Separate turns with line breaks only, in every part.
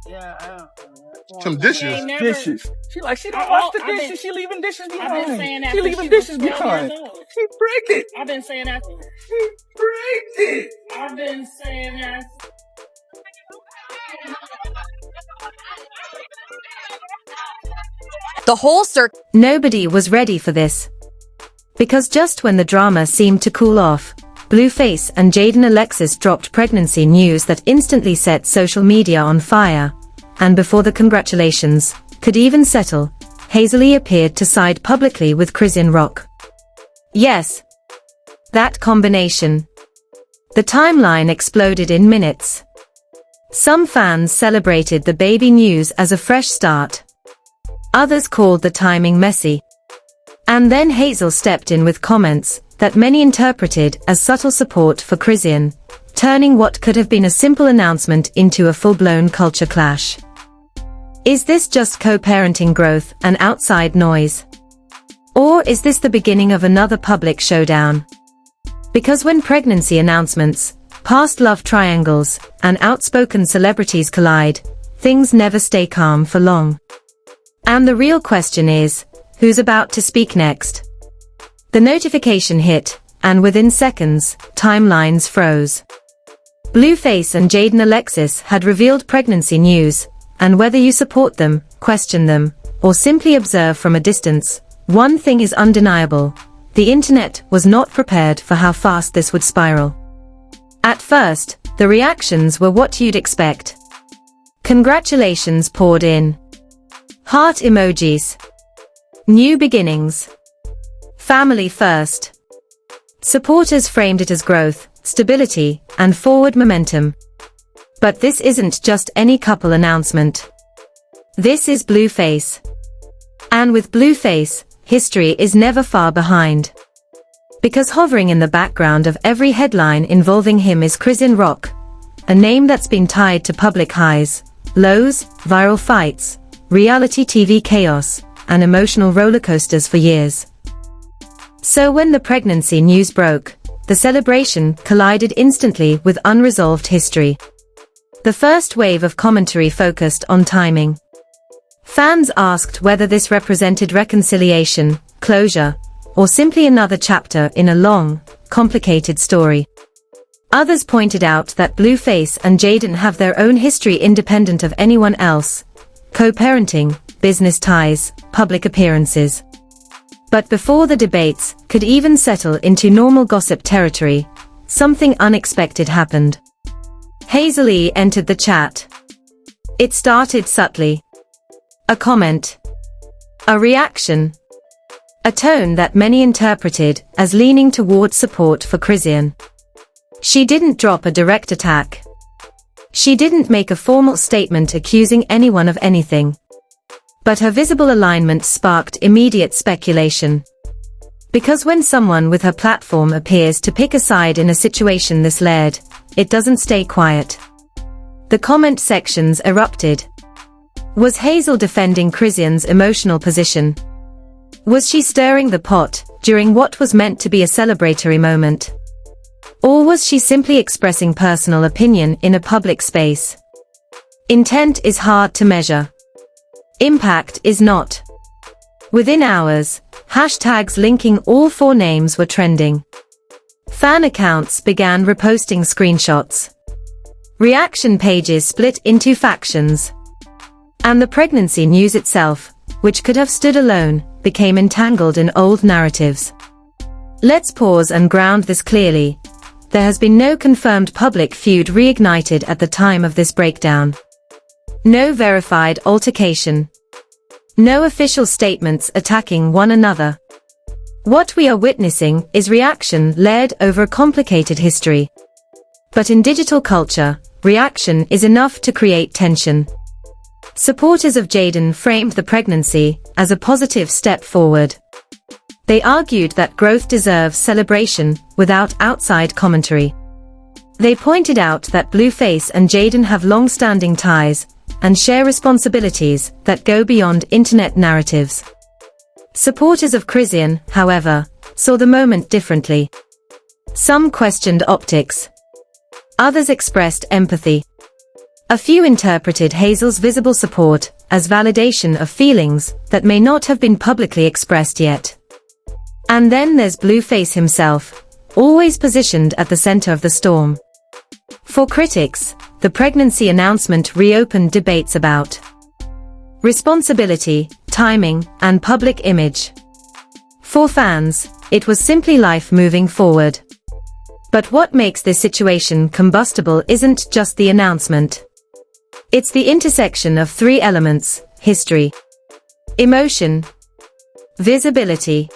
Yeah,
Some
She
dishes.
ain't never.
Dishes. She don't wash the
I've been-
dishes. She leaving dishes
I've been
behind.
saying that
She
since
leaving
she
dishes
was 12
behind.
years old.
She pregnant.
I've been saying that.
She pregnant.
I've been saying that.
The whole Nobody was ready for this. Because just when the drama seemed to cool off, Blueface and Jaidyn Alexis dropped pregnancy news that instantly set social media on fire. And before the congratulations could even settle, Hazel appeared to side publicly with Chrisean Rock. Yes, that combination. The timeline exploded in minutes. Some fans celebrated the baby news as a fresh start. Others called the timing messy. And then Hazel stepped in with comments that many interpreted as subtle support for Chrisean, turning what could have been a simple announcement into a full-blown culture clash. Is this just co-parenting growth and outside noise? Or is this the beginning of another public showdown? Because when pregnancy announcements, past love triangles, and outspoken celebrities collide, things never stay calm for long. And the real question is, who's about to speak next? The notification hit, and within seconds, timelines froze. Blueface and Jaidyn Alexis had revealed pregnancy news, and whether you support them, question them, or simply observe from a distance, one thing is undeniable: the internet was not prepared for how fast this would spiral. At first, the reactions were what you'd expect. Congratulations poured in. Heart emojis. New beginnings. Family first. Supporters framed it as growth, stability, and forward momentum. But this isn't just any couple announcement. This is Blueface. And with Blueface, history is never far behind. Because hovering in the background of every headline involving him is Chrisean Rock, a name that's been tied to public highs, lows, viral fights, reality TV chaos, and emotional rollercoasters for years. So when the pregnancy news broke, the celebration collided instantly with unresolved history. The first wave of commentary focused on timing. Fans asked whether this represented reconciliation, closure, or simply another chapter in a long, complicated story. Others pointed out that Blueface and Jaidyn have their own history independent of anyone else: co-parenting, business ties, public appearances. But before the debates could even settle into normal gossip territory, something unexpected happened. Hazel entered the chat. It started subtly. A comment. A reaction. A tone that many interpreted as leaning toward support for Chrisean. She didn't drop a direct attack. She didn't make a formal statement accusing anyone of anything. But her visible alignment sparked immediate speculation. Because when someone with her platform appears to pick a side in a situation this layered, it doesn't stay quiet. The comment sections erupted. Was Hazel defending Chrisean's emotional position? Was she stirring the pot during what was meant to be a celebratory moment? Or was she simply expressing personal opinion in a public space? Intent is hard to measure. Impact is not. Within hours, hashtags linking all four names were trending. Fan accounts began reposting screenshots. Reaction pages split into factions. And the pregnancy news itself, which could have stood alone, became entangled in old narratives. Let's pause and ground this clearly. There has been no confirmed public feud reignited at the time of this breakdown. No verified altercation. No official statements attacking one another. What we are witnessing is reaction layered over a complicated history. But in digital culture, reaction is enough to create tension. Supporters of Jaidyn framed the pregnancy as a positive step forward. They argued that growth deserves celebration without outside commentary. They pointed out that Blueface and Jaidyn have long-standing ties and share responsibilities that go beyond internet narratives. Supporters of Chrisean, however, saw the moment differently. Some questioned optics. Others expressed empathy. A few interpreted Hazel's visible support as validation of feelings that may not have been publicly expressed yet. And then there's Blueface himself, always positioned at the center of the storm. For critics, the pregnancy announcement reopened debates about responsibility, timing, and public image. For fans, it was simply life moving forward. But what makes this situation combustible isn't just the announcement. It's the intersection of three elements: history, emotion, visibility.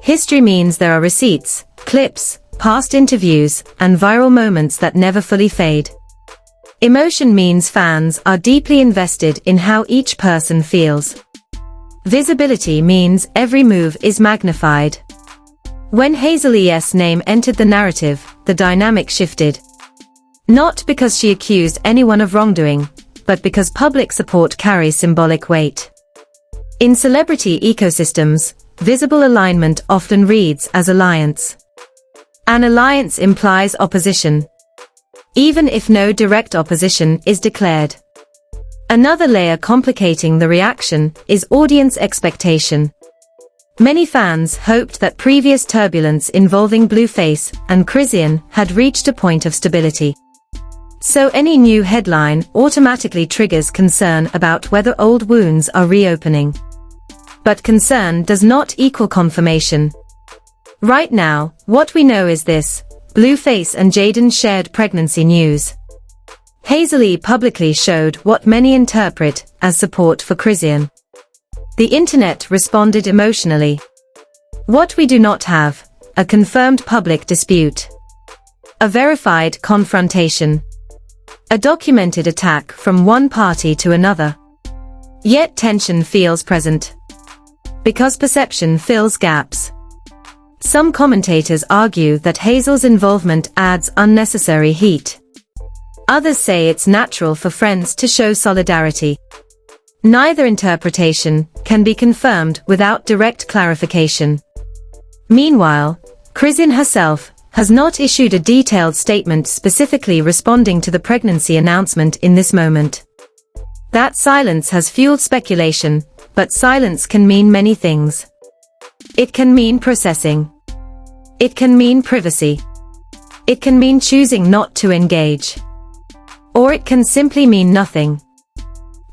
History means there are receipts, clips, past interviews, and viral moments that never fully fade. Emotion means fans are deeply invested in how each person feels. Visibility means every move is magnified. When Hazel's name entered the narrative, the dynamic shifted. Not because she accused anyone of wrongdoing, but because public support carries symbolic weight. In celebrity ecosystems, visible alignment often reads as alliance. An alliance implies opposition, even if no direct opposition is declared. Another layer complicating the reaction is audience expectation. Many fans hoped that previous turbulence involving Blueface and Chrisean had reached a point of stability. So any new headline automatically triggers concern about whether old wounds are reopening. But concern does not equal confirmation. Right now, what we know is this: Blueface and Jaidyn shared pregnancy news. Hazel publicly showed what many interpret as support for Chrisean. The internet responded emotionally. What we do not have: a confirmed public dispute, a verified confrontation, a documented attack from one party to another. Yet tension feels present, because perception fills gaps. Some commentators argue that Hazel's involvement adds unnecessary heat. Others say it's natural for friends to show solidarity. Neither interpretation can be confirmed without direct clarification. Meanwhile, Chrisean herself has not issued a detailed statement specifically responding to the pregnancy announcement in this moment. That silence has fueled speculation, but silence can mean many things. It can mean processing. It can mean privacy. It can mean choosing not to engage. Or it can simply mean nothing.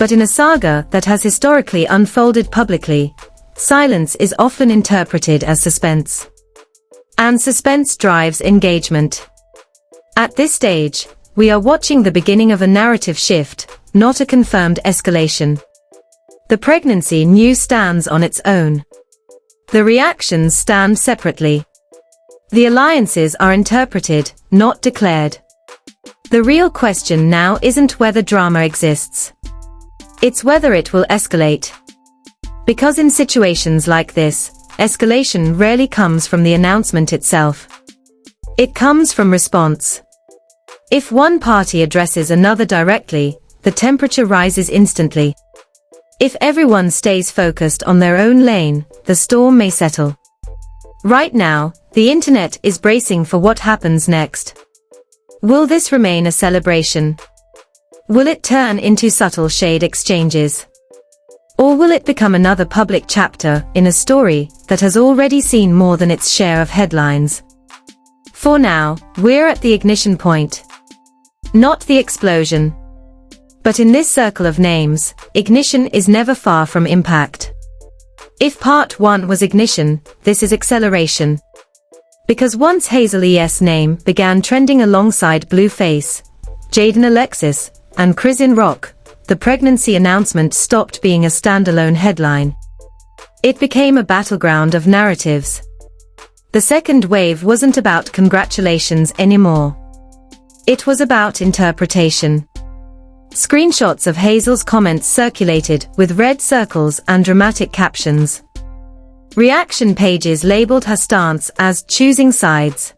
But in a saga that has historically unfolded publicly, silence is often interpreted as suspense. And suspense drives engagement. At this stage, we are watching the beginning of a narrative shift, not a confirmed escalation. The pregnancy news stands on its own. The reactions stand separately. The alliances are interpreted, not declared. The real question now isn't whether drama exists. It's whether it will escalate. Because in situations like this, escalation rarely comes from the announcement itself. It comes from response. If one party addresses another directly, the temperature rises instantly. If everyone stays focused on their own lane, the storm may settle. Right now, the internet is bracing for what happens next. Will this remain a celebration? Will it turn into subtle shade exchanges? Or will it become another public chapter in a story that has already seen more than its share of headlines? For now, we're at the ignition point. Not the explosion. But in this circle of names, ignition is never far from impact. If part 1 was ignition, this is acceleration. Because once Hazel's name began trending alongside Blueface, Jaidyn Alexis, and Chrisean Rock, the pregnancy announcement stopped being a standalone headline. It became a battleground of narratives. The second wave wasn't about congratulations anymore. It was about interpretation. Screenshots of Hazel's comments circulated with red circles and dramatic captions. Reaction pages labeled her stance as choosing sides.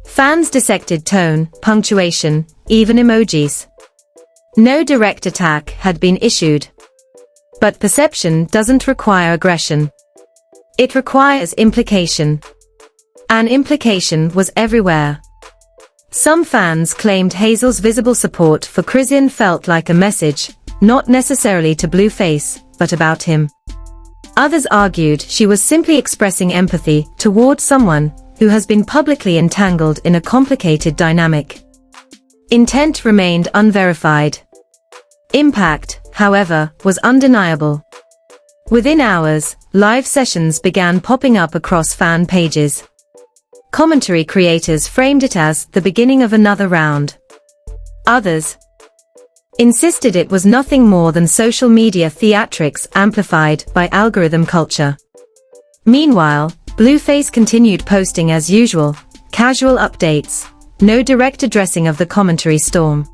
Fans dissected tone, punctuation, even emojis. No direct attack had been issued. But perception doesn't require aggression. It requires implication. And implication was everywhere. Some fans claimed Hazel's visible support for Chrisean felt like a message, not necessarily to Blueface, but about him. Others argued she was simply expressing empathy toward someone who has been publicly entangled in a complicated dynamic. Intent remained unverified. Impact, however, was undeniable. Within hours, live sessions began popping up across fan pages. Commentary creators framed it as the beginning of another round. Others insisted it was nothing more than social media theatrics amplified by algorithm culture. Meanwhile, Blueface continued posting as usual, casual updates, no direct addressing of the commentary storm.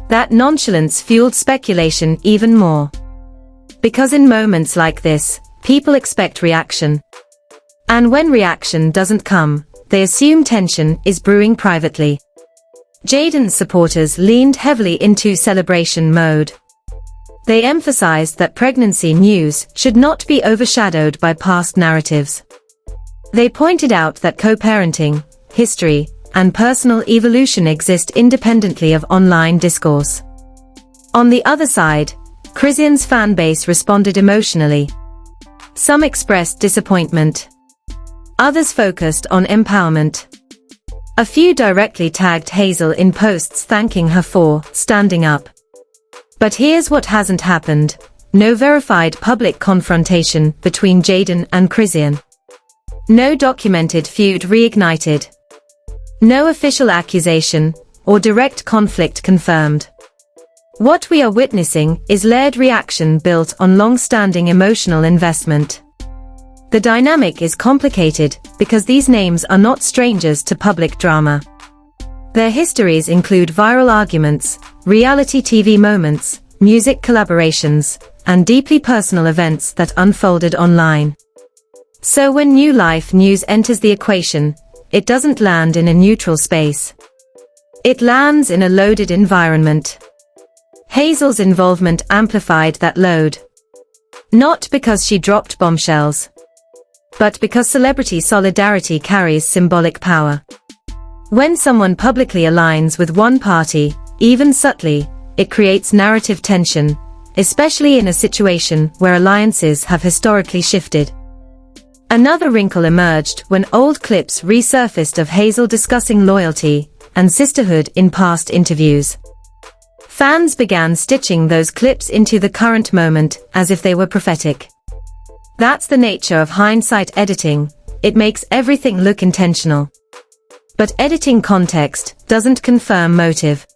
That nonchalance fueled speculation even more. Because in moments like this, people expect reaction. And when reaction doesn't come, they assume tension is brewing privately. Jaidyn's supporters leaned heavily into celebration mode. They emphasized that pregnancy news should not be overshadowed by past narratives. They pointed out that co-parenting, history, and personal evolution exist independently of online discourse. On the other side, Chrisean's fanbase responded emotionally. Some expressed disappointment. Others focused on empowerment. A few directly tagged Hazel in posts thanking her for standing up. But here's what hasn't happened: no verified public confrontation between Jaidyn and Chrisean. No documented feud reignited. No official accusation or direct conflict confirmed. What we are witnessing is layered reaction built on long-standing emotional investment. The dynamic is complicated because these names are not strangers to public drama. Their histories include viral arguments, reality TV moments, music collaborations, and deeply personal events that unfolded online. So when new life news enters the equation, it doesn't land in a neutral space. It lands in a loaded environment. Hazel's involvement amplified that load. Not because she dropped bombshells, but because celebrity solidarity carries symbolic power. When someone publicly aligns with one party, even subtly, it creates narrative tension, especially in a situation where alliances have historically shifted. Another wrinkle emerged when old clips resurfaced of Hazel discussing loyalty and sisterhood in past interviews. Fans began stitching those clips into the current moment as if they were prophetic. That's the nature of hindsight editing. It makes everything look intentional. But editing context doesn't confirm motive.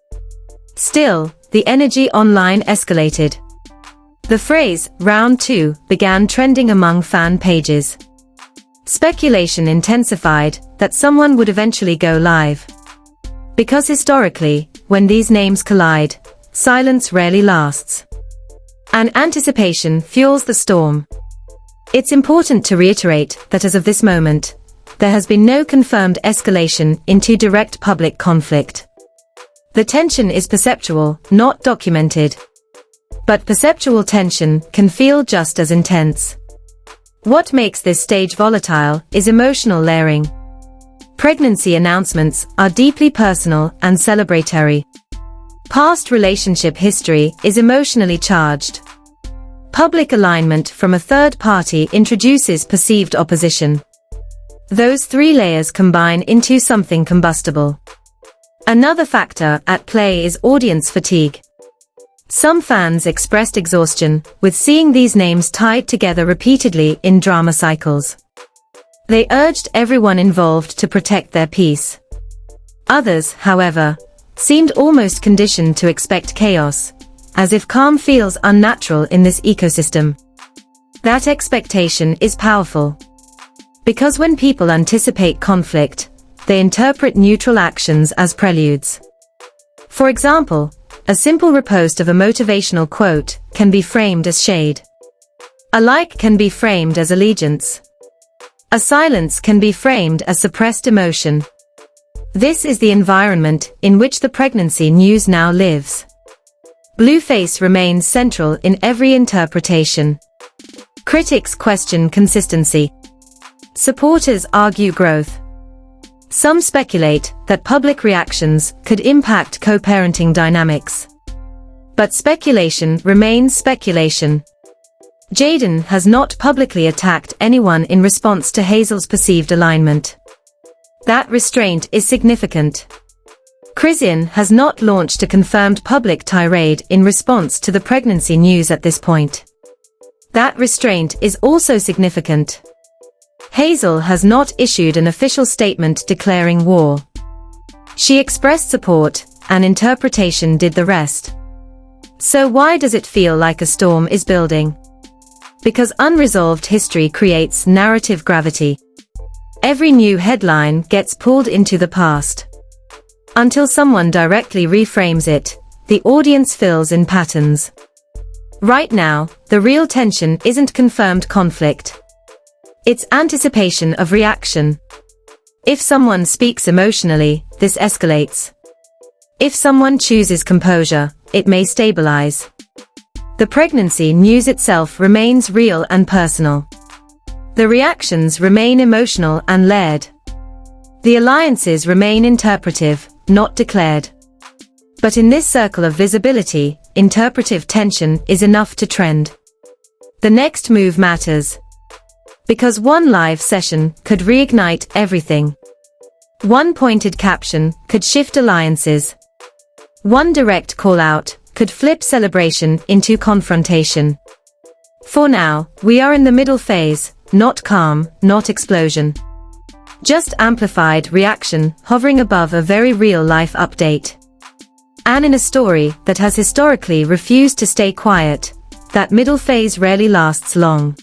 Still, the energy online escalated. The phrase, "Round 2, began trending among fan pages. Speculation intensified that someone would eventually go live. Because historically, when these names collide, silence rarely lasts. And anticipation fuels the storm. It's important to reiterate that as of this moment, there has been no confirmed escalation into direct public conflict. The tension is perceptual, not documented. But perceptual tension can feel just as intense. What makes this stage volatile is emotional layering. Pregnancy announcements are deeply personal and celebratory. Past relationship history is emotionally charged. Public alignment from a third party introduces perceived opposition. Those three layers combine into something combustible. Another factor at play is audience fatigue. Some fans expressed exhaustion with seeing these names tied together repeatedly in drama cycles. They urged everyone involved to protect their peace. Others, however, seemed almost conditioned to expect chaos, as if calm feels unnatural in this ecosystem. That expectation is powerful. Because when people anticipate conflict, they interpret neutral actions as preludes. For example, a simple repost of a motivational quote can be framed as shade. A like can be framed as allegiance. A silence can be framed as suppressed emotion. This is the environment in which the pregnancy news now lives. Blueface remains central in every interpretation. Critics question consistency. Supporters argue growth. Some speculate that public reactions could impact co-parenting dynamics. But speculation remains speculation. Jaidyn has not publicly attacked anyone in response to Hazel's perceived alignment. That restraint is significant. Chrisean has not launched a confirmed public tirade in response to the pregnancy news at this point. That restraint is also significant. Hazel has not issued an official statement declaring war. She expressed support, and interpretation did the rest. So why does it feel like a storm is building? Because unresolved history creates narrative gravity. Every new headline gets pulled into the past. Until someone directly reframes it, the audience fills in patterns. Right now, the real tension isn't confirmed conflict. It's anticipation of reaction. If someone speaks emotionally, this escalates. If someone chooses composure, it may stabilize. The pregnancy news itself remains real and personal. The reactions remain emotional and layered. The alliances remain interpretive, not declared. But in this circle of visibility, interpretive tension is enough to trend. The next move matters. Because one live session could reignite everything. One pointed caption could shift alliances. One direct call-out could flip celebration into confrontation. For now, we are in the middle phase, not calm, not explosion. Just amplified reaction hovering above a very real-life update. And in a story that has historically refused to stay quiet, that middle phase rarely lasts long.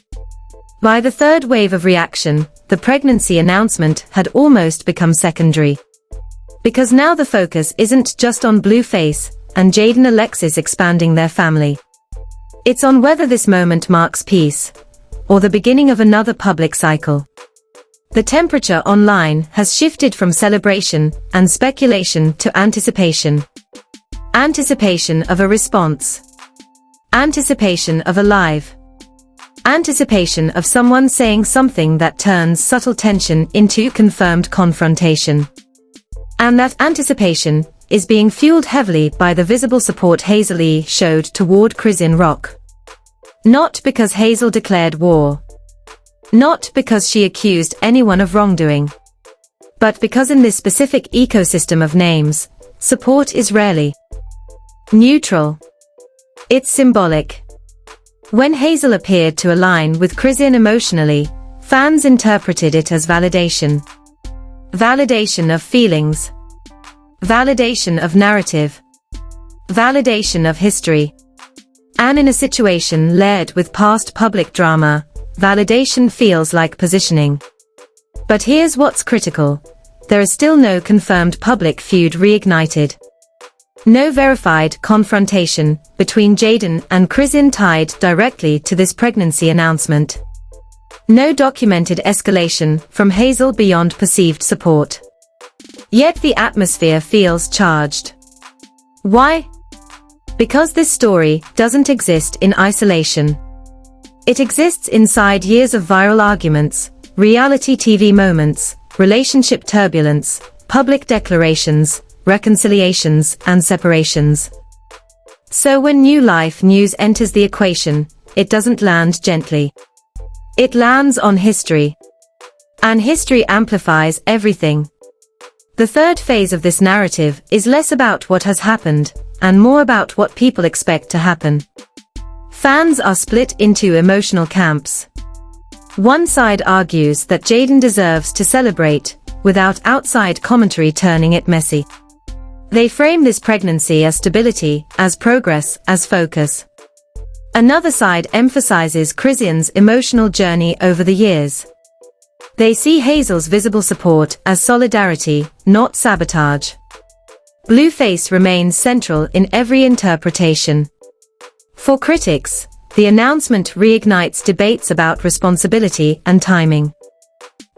By the third wave of reaction, the pregnancy announcement had almost become secondary. Because now the focus isn't just on Blueface and Jaidyn Alexis expanding their family. It's on whether this moment marks peace, or the beginning of another public cycle. The temperature online has shifted from celebration and speculation to anticipation. Anticipation of a response. Anticipation of a live. Anticipation of someone saying something that turns subtle tension into confirmed confrontation. And that anticipation is being fueled heavily by the visible support Hazel showed toward Chrisean Rock. Not because Hazel declared war. Not because she accused anyone of wrongdoing. But because in this specific ecosystem of names, support is rarely neutral. It's symbolic. When Hazel appeared to align with Chrisean emotionally, fans interpreted it as validation. Validation of feelings. Validation of narrative. Validation of history. And in a situation layered with past public drama, validation feels like positioning. But here's what's critical. There is still no confirmed public feud reignited. No verified confrontation between Jaidyn and Chrisean tied directly to this pregnancy announcement. No documented escalation from Hazel beyond perceived support. Yet the atmosphere feels charged. Why? Because this story doesn't exist in isolation. It exists inside years of viral arguments, reality TV moments, relationship turbulence, public declarations, reconciliations, and separations. So when new life news enters the equation, it doesn't land gently. It lands on history. And history amplifies everything. The third phase of this narrative is less about what has happened, and more about what people expect to happen. Fans are split into emotional camps. One side argues that Jaidyn deserves to celebrate, without outside commentary turning it messy. They frame this pregnancy as stability, as progress, as focus. Another side emphasizes Chrisean's emotional journey over the years. They see Hazel's visible support as solidarity, not sabotage. Blueface remains central in every interpretation. For critics, the announcement reignites debates about responsibility and timing.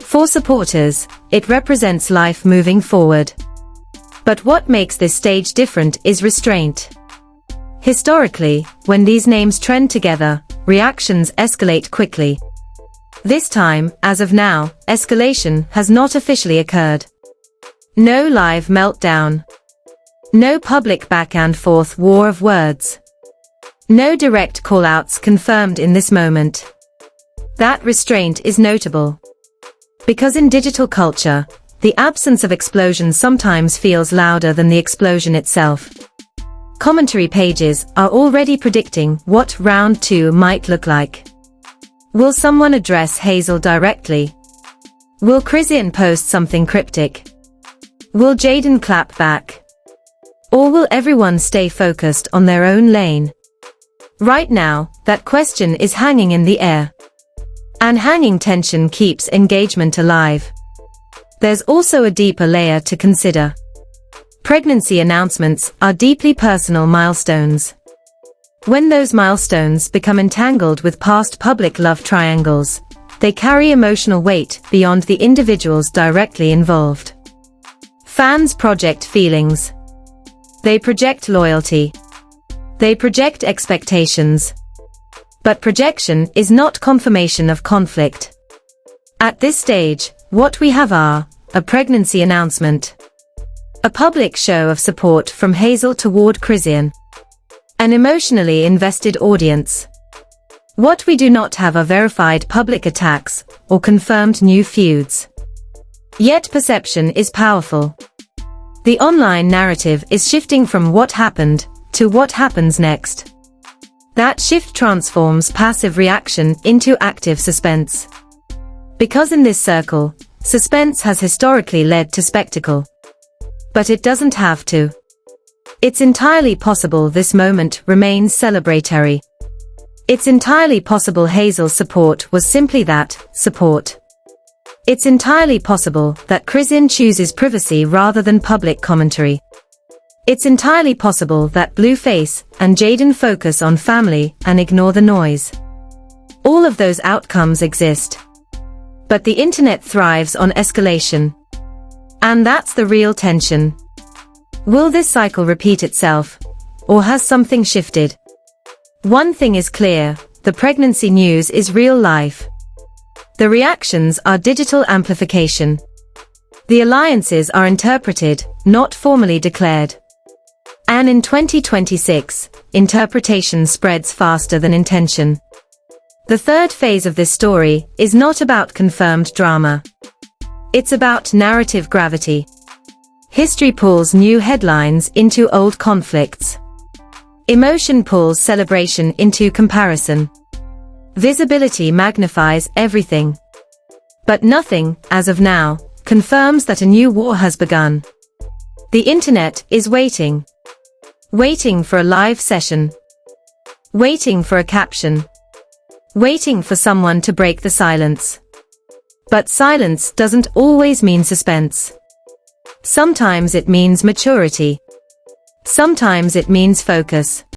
For supporters, it represents life moving forward. But what makes this stage different is restraint. Historically, when these names trend together, reactions escalate quickly. This time, as of now, escalation has not officially occurred. No live meltdown. No public back and forth war of words. No direct call-outs confirmed in this moment. That restraint is notable. Because in digital culture, the absence of explosion sometimes feels louder than the explosion itself. Commentary pages are already predicting what round 2 might look like. Will someone address Hazel directly? Will Chrisean post something cryptic? Will Jaidyn clap back? Or will everyone stay focused on their own lane? Right now, that question is hanging in the air. And hanging tension keeps engagement alive. There's also a deeper layer to consider. Pregnancy announcements are deeply personal milestones. When those milestones become entangled with past public love triangles, they carry emotional weight beyond the individuals directly involved. Fans project feelings. They project loyalty. They project expectations. But projection is not confirmation of conflict. At this stage, what we have are a pregnancy announcement, a public show of support from Hazel toward Chrisean, an emotionally invested audience. What we do not have are verified public attacks or confirmed new feuds. Yet perception is powerful. The online narrative is shifting from what happened to what happens next. That shift transforms passive reaction into active suspense. Because in this circle, suspense has historically led to spectacle. But it doesn't have to. It's entirely possible this moment remains celebratory. It's entirely possible Hazel's support was simply that, support. It's entirely possible that Chrisean chooses privacy rather than public commentary. It's entirely possible that Blueface and Jaidyn focus on family and ignore the noise. All of those outcomes exist. But the internet thrives on escalation. And that's the real tension. Will this cycle repeat itself? Or has something shifted? One thing is clear, the pregnancy news is real life. The reactions are digital amplification. The alliances are interpreted, not formally declared. And in 2026, interpretation spreads faster than intention. The third phase of this story is not about confirmed drama. It's about narrative gravity. History pulls new headlines into old conflicts. Emotion pulls celebration into comparison. Visibility magnifies everything. But nothing, as of now, confirms that a new war has begun. The internet is waiting. Waiting for a live session. Waiting for a caption. Waiting for someone to break the silence. But silence doesn't always mean suspense. Sometimes it means maturity. Sometimes it means focus.